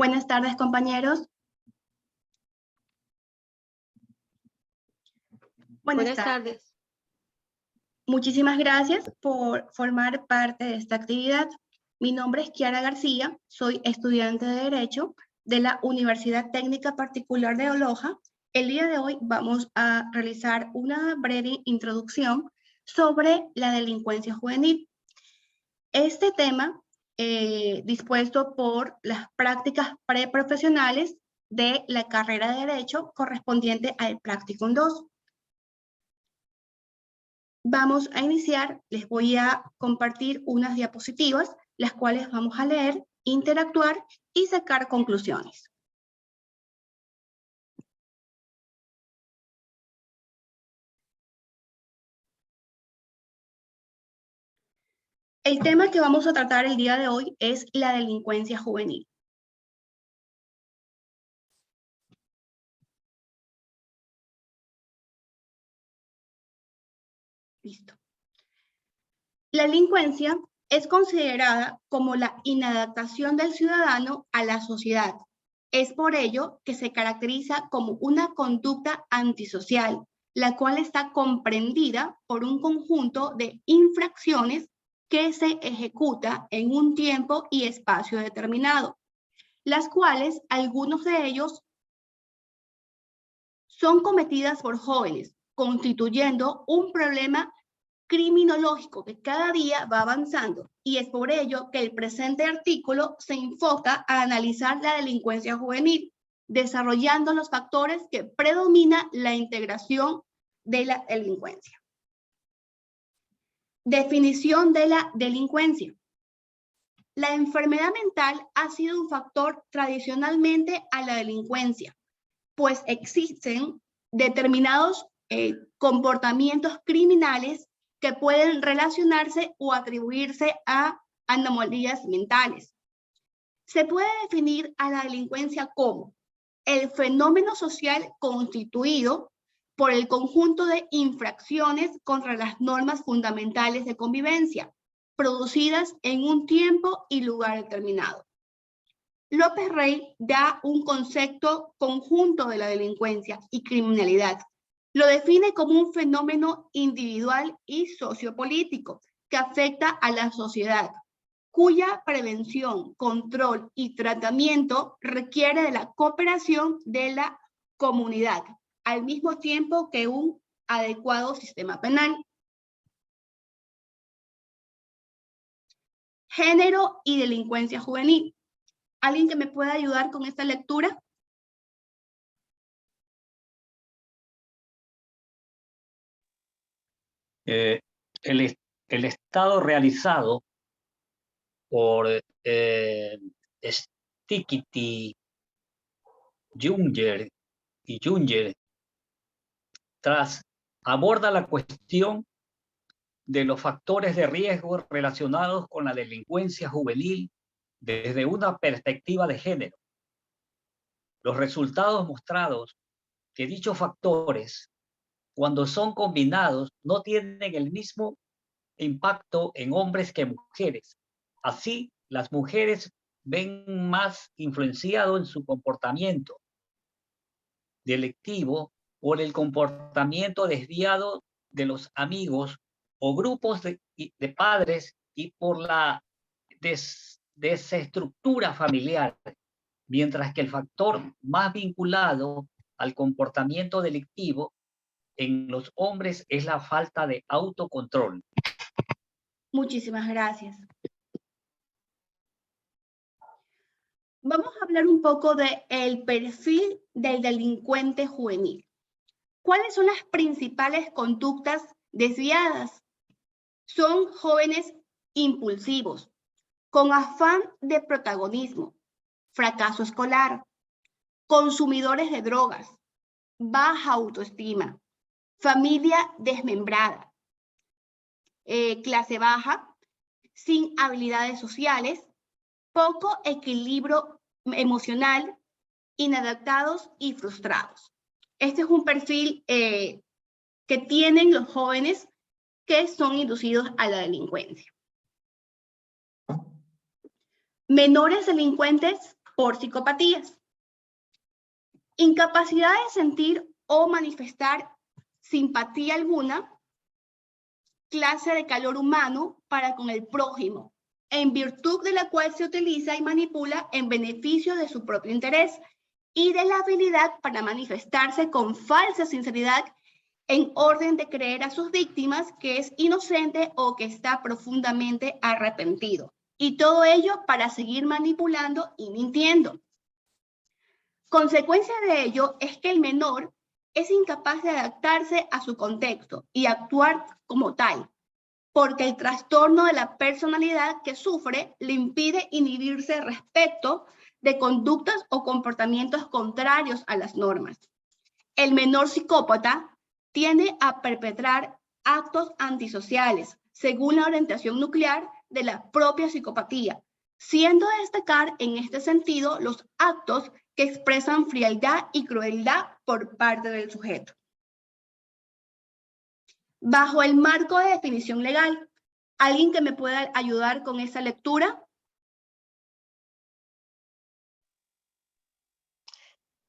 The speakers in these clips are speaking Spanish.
Buenas tardes, compañeros. Buenas tardes. Muchísimas gracias por formar parte de esta actividad. Mi nombre es Kiara García, soy estudiante de Derecho de la Universidad Técnica Particular de Loja. El día de hoy vamos a realizar una breve introducción sobre la delincuencia juvenil. Este tema, dispuesto por las prácticas preprofesionales de la carrera de Derecho correspondiente al Practicum 2. Vamos a iniciar, les voy a compartir unas diapositivas, las cuales vamos a leer, interactuar y sacar conclusiones. El tema que vamos a tratar el día de hoy es la delincuencia juvenil. Listo. La delincuencia es considerada como la inadaptación del ciudadano a la sociedad. Es por ello que se caracteriza como una conducta antisocial, la cual está comprendida por un conjunto de infracciones que se ejecuta en un tiempo y espacio determinado, las cuales algunos de ellos son cometidas por jóvenes, constituyendo un problema criminológico que cada día va avanzando, y es por ello que el presente artículo se enfoca a analizar la delincuencia juvenil, desarrollando los factores que predomina la integración de la delincuencia. Definición de la delincuencia. La enfermedad mental ha sido un factor tradicionalmente a la delincuencia, pues existen determinados comportamientos criminales que pueden relacionarse o atribuirse a anomalías mentales. Se puede definir a la delincuencia como el fenómeno social constituido por el conjunto de infracciones contra las normas fundamentales de convivencia, producidas en un tiempo y lugar determinado. López Rey da un concepto conjunto de la delincuencia y criminalidad. Lo define como un fenómeno individual y sociopolítico que afecta a la sociedad, cuya prevención, control y tratamiento requiere de la cooperación de la comunidad, al mismo tiempo que un adecuado sistema penal. Género y delincuencia juvenil. ¿Alguien que me pueda ayudar con esta lectura? El estado realizado por Stickity, Junger y Junger aborda la cuestión de los factores de riesgo relacionados con la delincuencia juvenil desde una perspectiva de género. Los resultados mostrados que dichos factores, cuando son combinados, no tienen el mismo impacto en hombres que mujeres. Así, las mujeres ven más influenciado en su comportamiento delictivo por el comportamiento desviado de los amigos o grupos de padres y por la desestructura familiar, mientras que el factor más vinculado al comportamiento delictivo en los hombres es la falta de autocontrol. Muchísimas gracias. Vamos a hablar un poco del perfil del delincuente juvenil. ¿Cuáles son las principales conductas desviadas? Son jóvenes impulsivos, con afán de protagonismo, fracaso escolar, consumidores de drogas, baja autoestima, familia desmembrada, clase baja, sin habilidades sociales, poco equilibrio emocional, inadaptados y frustrados. Este es un perfil que tienen los jóvenes que son inducidos a la delincuencia. Menores delincuentes por psicopatías. Incapacidad de sentir o manifestar simpatía alguna, clase de calor humano para con el prójimo, en virtud de la cual se utiliza y manipula en beneficio de su propio interés, y de la habilidad para manifestarse con falsa sinceridad en orden de creer a sus víctimas que es inocente o que está profundamente arrepentido. Y todo ello para seguir manipulando y mintiendo. Consecuencia de ello es que el menor es incapaz de adaptarse a su contexto y actuar como tal, porque el trastorno de la personalidad que sufre le impide inhibirse respecto de conductas o comportamientos contrarios a las normas. El menor psicópata tiende a perpetrar actos antisociales según la orientación nuclear de la propia psicopatía, siendo de destacar en este sentido los actos que expresan frialdad y crueldad por parte del sujeto. Bajo el marco de definición legal, ¿alguien que me pueda ayudar con esa lectura?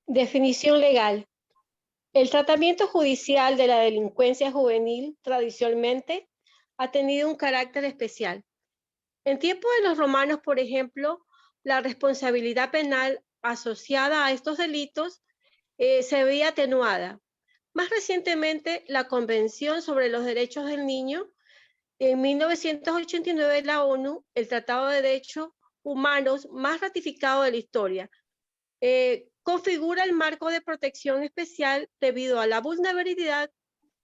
Definición legal. El tratamiento judicial de la delincuencia juvenil tradicionalmente ha tenido un carácter especial. En tiempos de los romanos, por ejemplo, la responsabilidad penal asociada a estos delitos se veía atenuada. Más recientemente, la Convención sobre los Derechos del Niño, en 1989 la ONU, el Tratado de Derechos Humanos más ratificado de la historia, configura el marco de protección especial debido a la vulnerabilidad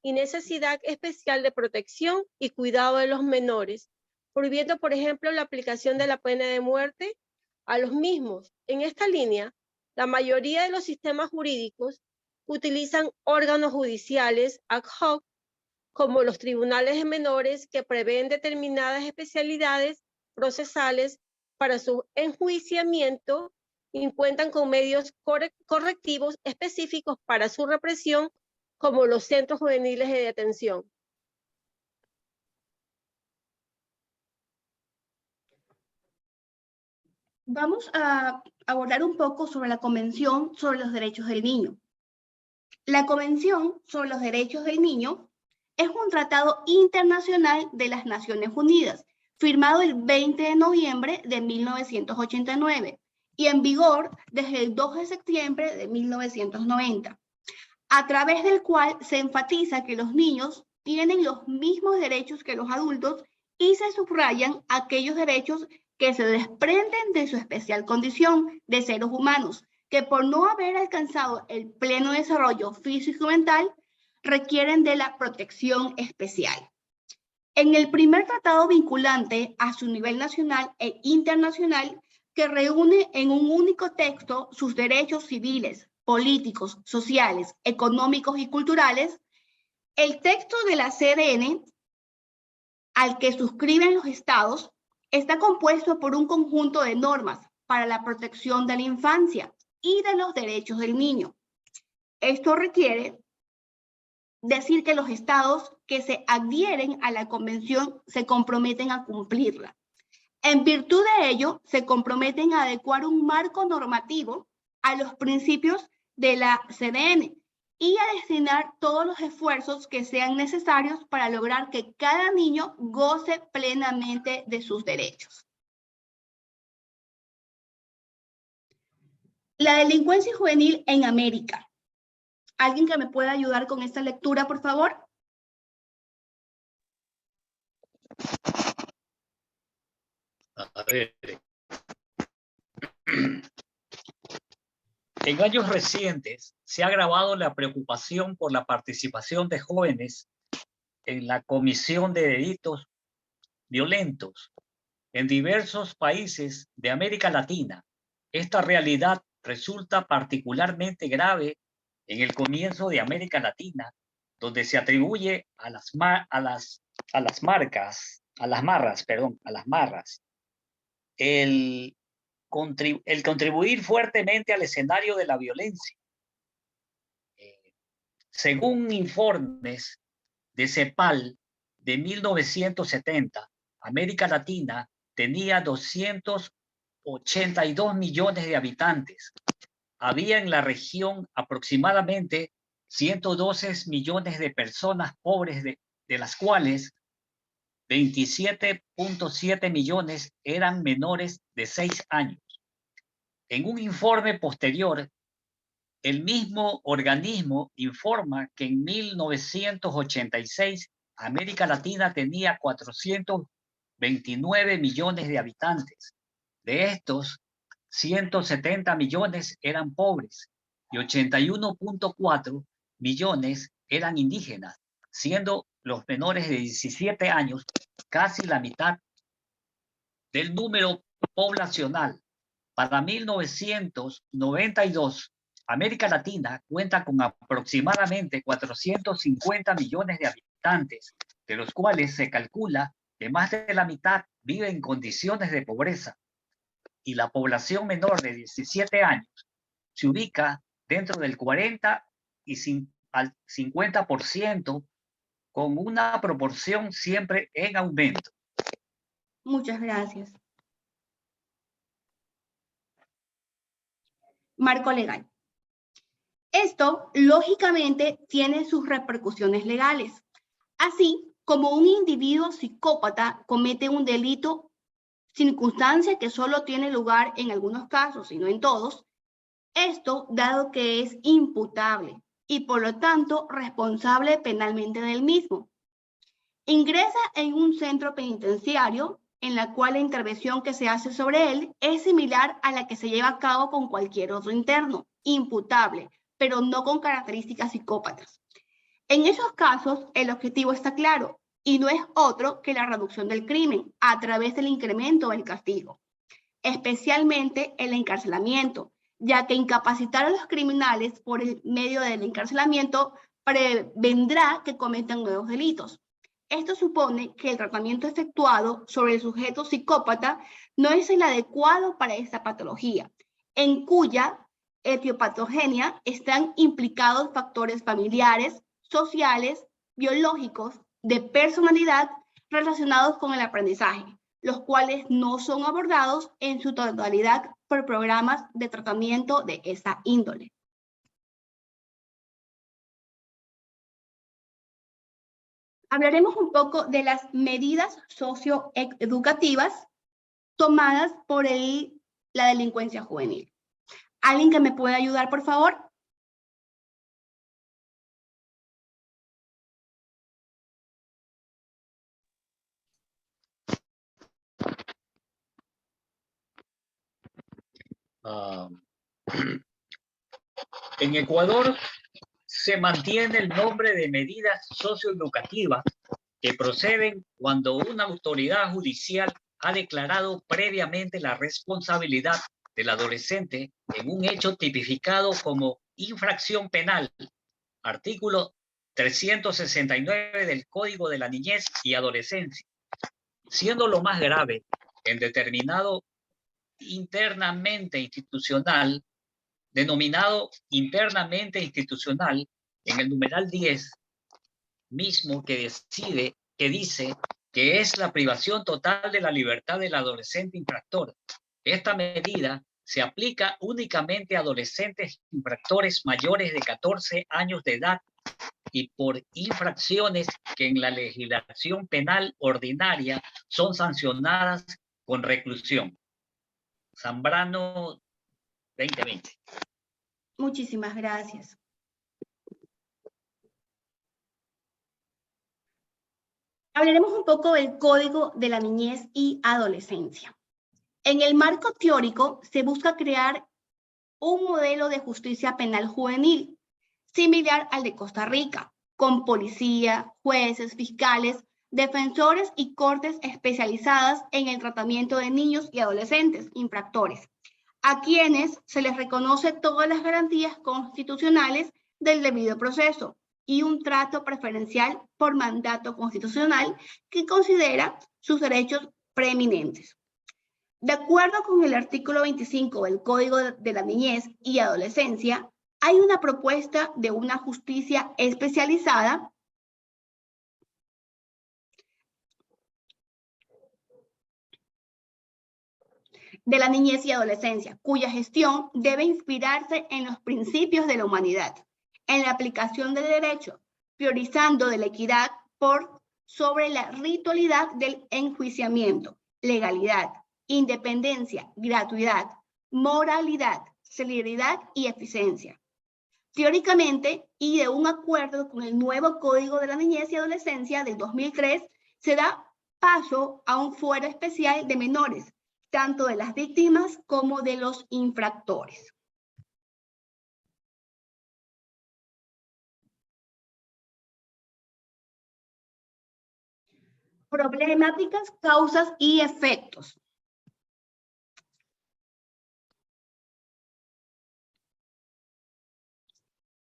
y necesidad especial de protección y cuidado de los menores, prohibiendo, por ejemplo, la aplicación de la pena de muerte a los mismos. En esta línea, la mayoría de los sistemas jurídicos utilizan órganos judiciales ad hoc, como los tribunales de menores, que prevén determinadas especialidades procesales para su enjuiciamiento y cuentan con medios correctivos específicos para su represión, como los centros juveniles de detención. Vamos a abordar un poco sobre la Convención sobre los Derechos del Niño. La Convención sobre los Derechos del Niño es un tratado internacional de las Naciones Unidas, firmado el 20 de noviembre de 1989 y en vigor desde el 2 de septiembre de 1990, a través del cual se enfatiza que los niños tienen los mismos derechos que los adultos y se subrayan aquellos derechos que se desprenden de su especial condición de seres humanos, que por no haber alcanzado el pleno desarrollo físico y mental, requieren de la protección especial. En el primer tratado vinculante a su nivel nacional e internacional, que reúne en un único texto sus derechos civiles, políticos, sociales, económicos y culturales, el texto de la CDN, al que suscriben los estados, está compuesto por un conjunto de normas para la protección de la infancia y de los derechos del niño. Esto requiere decir que los estados que se adhieren a la convención se comprometen a cumplirla. En virtud de ello, se comprometen a adecuar un marco normativo a los principios de la CDN y a destinar todos los esfuerzos que sean necesarios para lograr que cada niño goce plenamente de sus derechos. La delincuencia juvenil en América. ¿Alguien que me pueda ayudar con esta lectura, por favor? A ver. En años recientes se ha agravado la preocupación por la participación de jóvenes en la comisión de delitos violentos en diversos países de América Latina. Esta realidad resulta particularmente grave en el comienzo de América Latina, donde se atribuye a las marras, el contribuir fuertemente al escenario de la violencia. Según informes de CEPAL de 1970, América Latina tenía 280 82 millones de habitantes. Había en la región aproximadamente 112 millones de personas pobres, de las cuales 27.7 millones eran menores de 6 años. En un informe posterior, el mismo organismo informa que en 1986 América Latina tenía 429 millones de habitantes. De estos, 170 millones eran pobres y 81.4 millones eran indígenas, siendo los menores de 17 años casi la mitad del número poblacional. Para 1992, América Latina cuenta con aproximadamente 450 millones de habitantes, de los cuales se calcula que más de la mitad vive en condiciones de pobreza, y la población menor de 17 años se ubica dentro del 40 al 50%, con una proporción siempre en aumento. Muchas gracias. Marco legal. Esto, lógicamente, tiene sus repercusiones legales. Así como un individuo psicópata comete un delito, circunstancia que solo tiene lugar en algunos casos y no en todos, esto dado que es imputable y por lo tanto responsable penalmente del mismo. Ingresa en un centro penitenciario en la cual la intervención que se hace sobre él es similar a la que se lleva a cabo con cualquier otro interno, imputable, pero no con características psicópatas. En esos casos, el objetivo está claro y no es otro que la reducción del crimen a través del incremento del castigo, especialmente el encarcelamiento, ya que incapacitar a los criminales por el medio del encarcelamiento prevendrá que cometan nuevos delitos. Esto supone que el tratamiento efectuado sobre el sujeto psicópata no es el adecuado para esta patología, en cuya etiopatogenia están implicados factores familiares, sociales, biológicos, de personalidad relacionados con el aprendizaje, los cuales no son abordados en su totalidad por programas de tratamiento de esa índole. Hablaremos un poco de las medidas socioeducativas tomadas por la delincuencia juvenil. ¿Alguien que me pueda ayudar, por favor? En Ecuador se mantiene el nombre de medidas socioeducativas que proceden cuando una autoridad judicial ha declarado previamente la responsabilidad del adolescente en un hecho tipificado como infracción penal, artículo 369 del Código de la Niñez y Adolescencia, siendo lo más grave en determinado internamente institucional, denominado internamente institucional en el numeral 10, mismo que dice que es la privación total de la libertad del adolescente infractor. Esta medida se aplica únicamente a adolescentes infractores mayores de 14 años de edad y por infracciones que en la legislación penal ordinaria son sancionadas con reclusión. Zambrano 2020. Muchísimas gracias. Hablaremos un poco del Código de la Niñez y Adolescencia. En el marco teórico se busca crear un modelo de justicia penal juvenil, similar al de Costa Rica, con policía, jueces, fiscales, defensores y cortes especializadas en el tratamiento de niños y adolescentes infractores, a quienes se les reconoce todas las garantías constitucionales del debido proceso y un trato preferencial por mandato constitucional que considera sus derechos preeminentes. De acuerdo con el artículo 25 del Código de la Niñez y Adolescencia, hay una propuesta de una justicia especializada de la niñez y adolescencia, cuya gestión debe inspirarse en los principios de la humanidad, en la aplicación del derecho, priorizando de la equidad por sobre la ritualidad del enjuiciamiento, legalidad, independencia, gratuidad, moralidad, celeridad y eficiencia. Teóricamente, y de un acuerdo con el nuevo Código de la Niñez y Adolescencia del 2003, se da paso a un fuero especial de menores, tanto de las víctimas como de los infractores. Problemáticas, causas y efectos.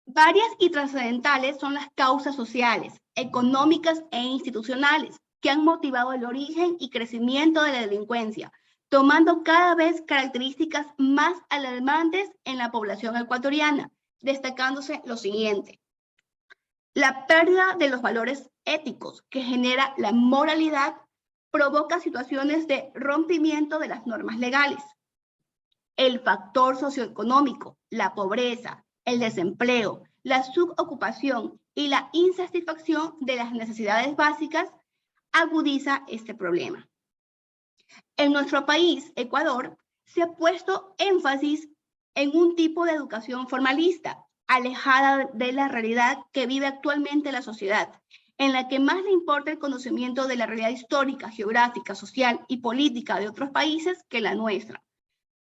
Varias y trascendentales son las causas sociales, económicas e institucionales que han motivado el origen y crecimiento de la delincuencia, tomando cada vez características más alarmantes en la población ecuatoriana, destacándose lo siguiente: la pérdida de los valores éticos que genera la moralidad provoca situaciones de rompimiento de las normas legales. El factor socioeconómico, la pobreza, el desempleo, la subocupación y la insatisfacción de las necesidades básicas agudiza este problema. En nuestro país, Ecuador, se ha puesto énfasis en un tipo de educación formalista, alejada de la realidad que vive actualmente la sociedad, en la que más le importa el conocimiento de la realidad histórica, geográfica, social y política de otros países que la nuestra.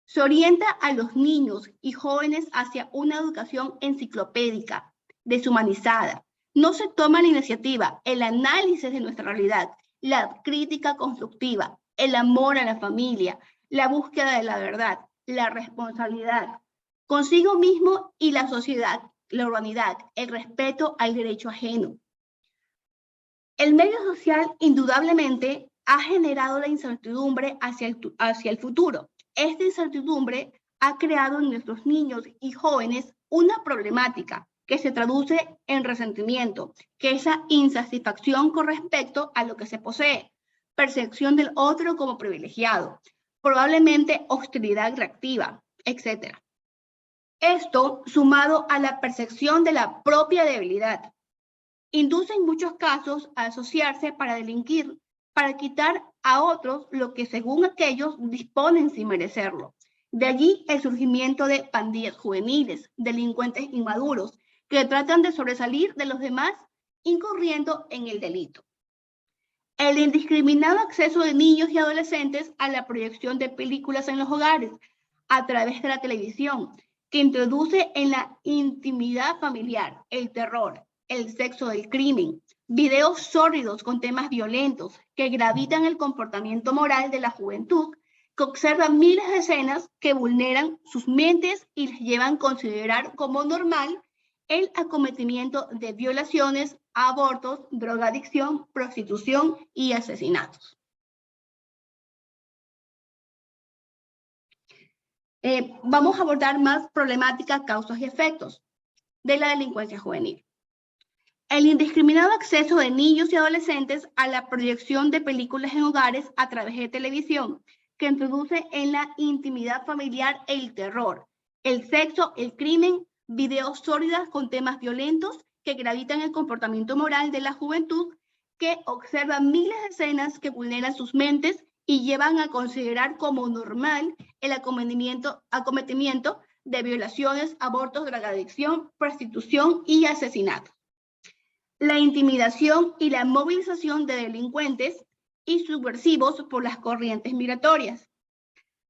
Se orienta a los niños y jóvenes hacia una educación enciclopédica, deshumanizada. No se toma la iniciativa, el análisis de nuestra realidad, la crítica constructiva, el amor a la familia, la búsqueda de la verdad, la responsabilidad consigo mismo y la sociedad, la urbanidad, el respeto al derecho ajeno. El medio social indudablemente ha generado la incertidumbre hacia el futuro. Esta incertidumbre ha creado en nuestros niños y jóvenes una problemática que se traduce en resentimiento, que es la insatisfacción con respecto a lo que se posee, percepción del otro como privilegiado, probablemente hostilidad reactiva, etc. Esto, sumado a la percepción de la propia debilidad, induce en muchos casos a asociarse para delinquir, para quitar a otros lo que según aquellos disponen sin merecerlo. De allí el surgimiento de pandillas juveniles, delincuentes inmaduros, que tratan de sobresalir de los demás incurriendo en el delito. El indiscriminado acceso de niños y adolescentes a la proyección de películas en los hogares a través de la televisión, que introduce en la intimidad familiar el terror, el sexo del crimen, videos sórdidos con temas violentos que gravitan el comportamiento moral de la juventud, que observan miles de escenas que vulneran sus mentes y les llevan a considerar como normal el acometimiento de violaciones, abortos, drogadicción, prostitución y asesinatos. Vamos a abordar más problemáticas, causas y efectos de la delincuencia juvenil. El indiscriminado acceso de niños y adolescentes a la proyección de películas en hogares a través de televisión, que introduce en la intimidad familiar el terror, el sexo, el crimen, videos sórdidas con temas violentos que gravitan el comportamiento moral de la juventud, que observa miles de escenas que vulneran sus mentes y llevan a considerar como normal el acometimiento de violaciones, abortos, drogadicción, prostitución y asesinatos. La intimidación y la movilización de delincuentes y subversivos por las corrientes migratorias.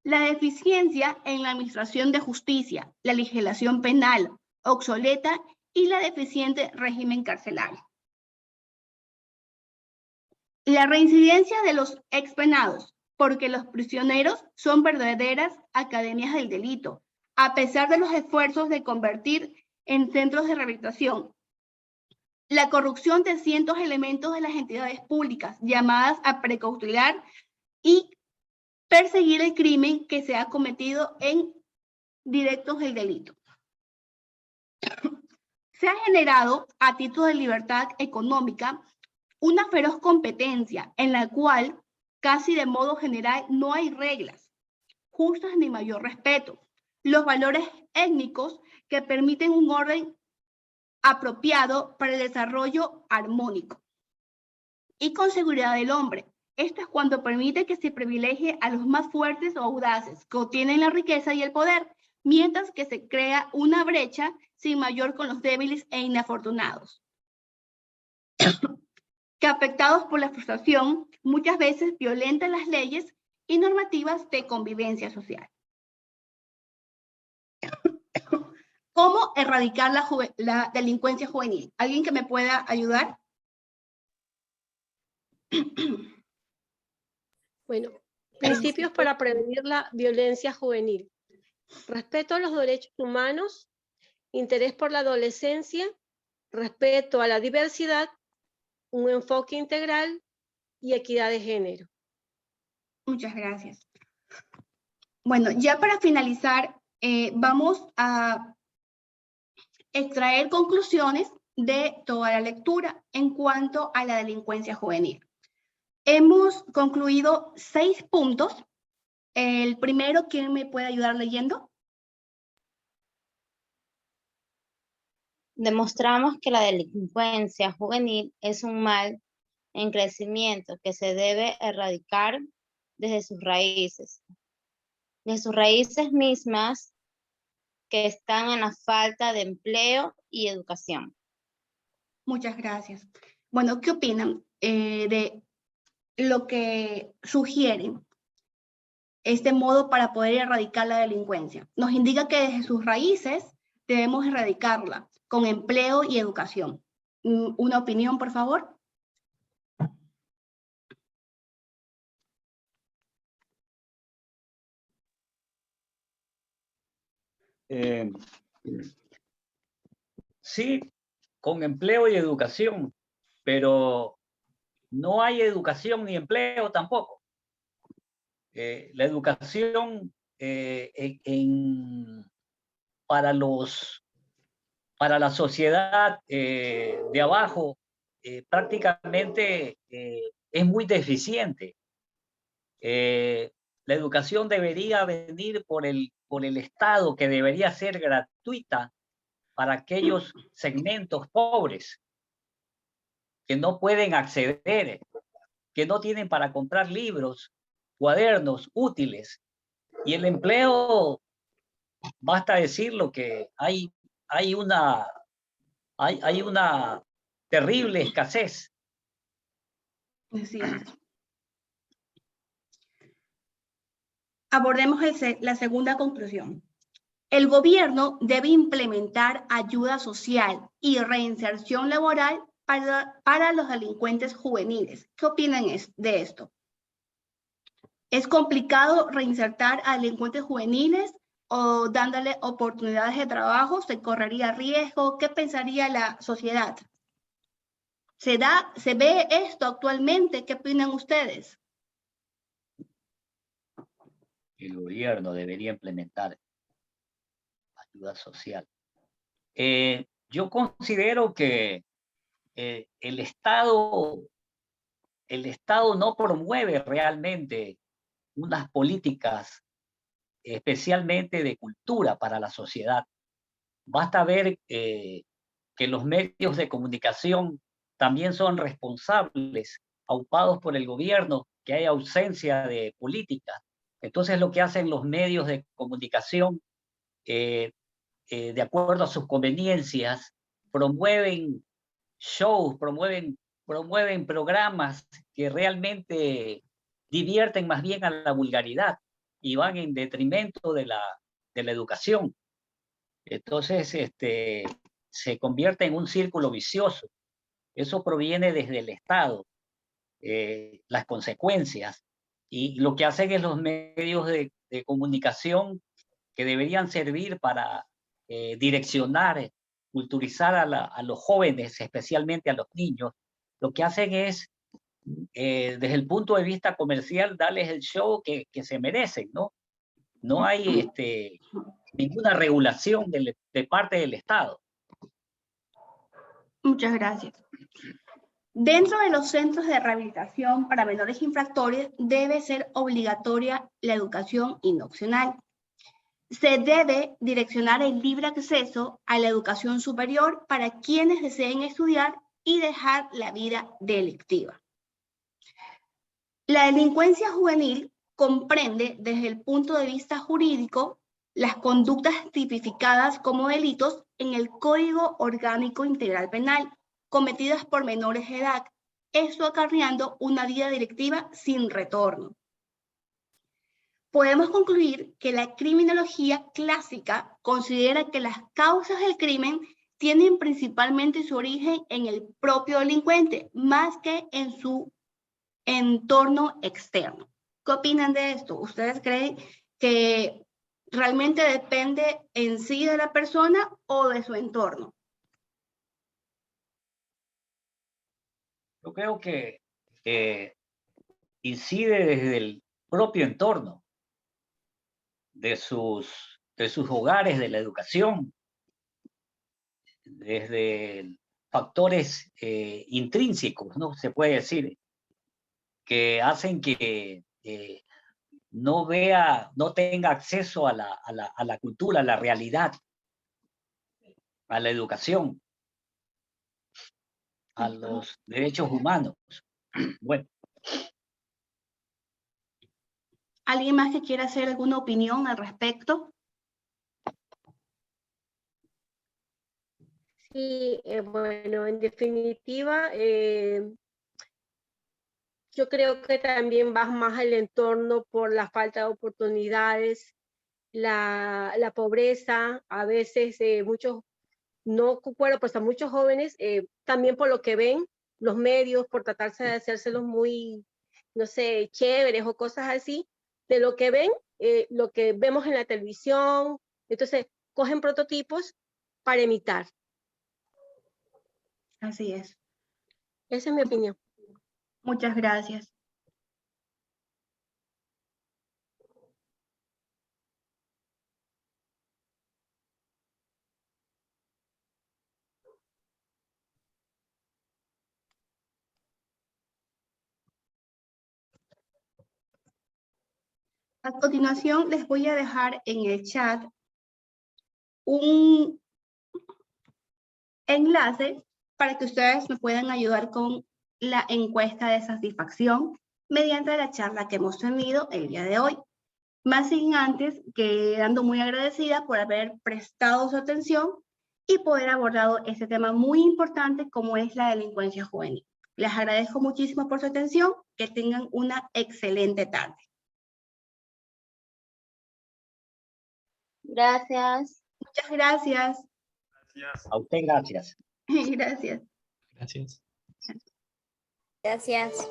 La deficiencia en la administración de justicia, la legislación penal obsoleta y la deficiente régimen carcelario. La reincidencia de los expenados, porque los prisioneros son verdaderas academias del delito, a pesar de los esfuerzos de convertir en centros de rehabilitación. La corrupción de cientos elementos de las entidades públicas llamadas a precautelar y perseguir el crimen que se ha cometido en directos del delito. Se ha generado, a título de libertad económica, una feroz competencia en la cual, casi de modo general, no hay reglas justas ni mayor respeto. Los valores étnicos que permiten un orden apropiado para el desarrollo armónico. Y con seguridad del hombre. Esto es cuando permite que se privilegie a los más fuertes o audaces, que obtienen la riqueza y el poder, mientras que se crea una brecha sin mayor con los débiles e inafortunados, que afectados por la frustración, muchas veces violentan las leyes y normativas de convivencia social. ¿Cómo erradicar la delincuencia juvenil? ¿Alguien que me pueda ayudar? Bueno, principios para prevenir la violencia juvenil. Respeto a los derechos humanos, interés por la adolescencia, respeto a la diversidad, un enfoque integral y equidad de género. Muchas gracias. Bueno, ya para finalizar, vamos a extraer conclusiones de toda la lectura en cuanto a la delincuencia juvenil. Hemos concluido 6 puntos. El primero, ¿quién me puede ayudar leyendo? Demostramos que la delincuencia juvenil es un mal en crecimiento que se debe erradicar desde sus raíces mismas que están en la falta de empleo y educación. Muchas gracias. Bueno, ¿qué opinan de lo que sugieren este modo para poder erradicar la delincuencia? Nos indica que desde sus raíces debemos erradicarla con empleo y educación. ¿Una opinión, por favor? Sí, con empleo y educación, pero no hay educación ni empleo tampoco. La educación para la sociedad de abajo prácticamente es muy deficiente. La educación debería venir por el Estado, que debería ser gratuita para aquellos segmentos pobres que no pueden acceder, que no tienen para comprar libros, cuadernos útiles. Y el empleo, basta decirlo que hay una terrible escasez. Así es. Abordemos la segunda conclusión. El gobierno debe implementar ayuda social y reinserción laboral para los delincuentes juveniles. ¿Qué opinan de esto? ¿Es complicado reinsertar a delincuentes juveniles o dándole oportunidades de trabajo? ¿Se correría riesgo? ¿Qué pensaría la sociedad? ¿Se ve esto actualmente? ¿Qué opinan ustedes? El gobierno debería implementar ayuda social. Yo considero que el Estado no promueve realmente unas políticas especialmente de cultura para la sociedad. Basta ver que los medios de comunicación también son responsables, aupados por el gobierno, que hay ausencia de política. Entonces lo que hacen los medios de comunicación, de acuerdo a sus conveniencias, promueven shows, promueven programas que realmente divierten más bien a la vulgaridad y van en detrimento de la educación. Entonces, se convierte en un círculo vicioso. Eso proviene desde el Estado, las consecuencias. Y lo que hacen es los medios de comunicación, que deberían servir para direccionar, culturizar a los jóvenes, especialmente a los niños, lo que hacen es, desde el punto de vista comercial, darles el show que se merecen, ¿no? No hay ninguna regulación de parte del Estado. Muchas gracias. Dentro de los centros de rehabilitación para menores infractores debe ser obligatoria la educación y no opcional. Se debe direccionar el libre acceso a la educación superior para quienes deseen estudiar y dejar la vida delictiva. La delincuencia juvenil comprende desde el punto de vista jurídico las conductas tipificadas como delitos en el Código Orgánico Integral Penal cometidas por menores de edad, esto acarreando una vida delictiva sin retorno. Podemos concluir que la criminología clásica considera que las causas del crimen tienen principalmente su origen en el propio delincuente, más que en su entorno externo. ¿Qué opinan de esto? ¿Ustedes creen que realmente depende en sí de la persona o de su entorno? Yo creo que incide desde el propio entorno, de sus hogares, de la educación, desde factores intrínsecos, ¿no? Se puede decir, que hacen que no tenga acceso a la cultura, a la realidad, a la educación, a los derechos humanos. Bueno. ¿Alguien más que quiera hacer alguna opinión al respecto? Sí, bueno, en definitiva, yo creo que también va más al entorno por la falta de oportunidades, la pobreza, a veces muchos, no, bueno, pues a muchos jóvenes, también por lo que ven los medios, por tratarse de hacérselos muy, no sé, chéveres o cosas así, de lo que ven, lo que vemos en la televisión, entonces cogen prototipos para imitar. Así es. Esa es mi opinión. Muchas gracias. A continuación, les voy a dejar en el chat un enlace para que ustedes me puedan ayudar con la encuesta de satisfacción mediante la charla que hemos tenido el día de hoy. Más sin antes, quedando muy agradecida por haber prestado su atención y poder abordado este tema muy importante como es la delincuencia juvenil. Les agradezco muchísimo por su atención. Que tengan una excelente tarde. Gracias. Muchas gracias. Gracias. A usted, gracias. Gracias. Gracias. Gracias.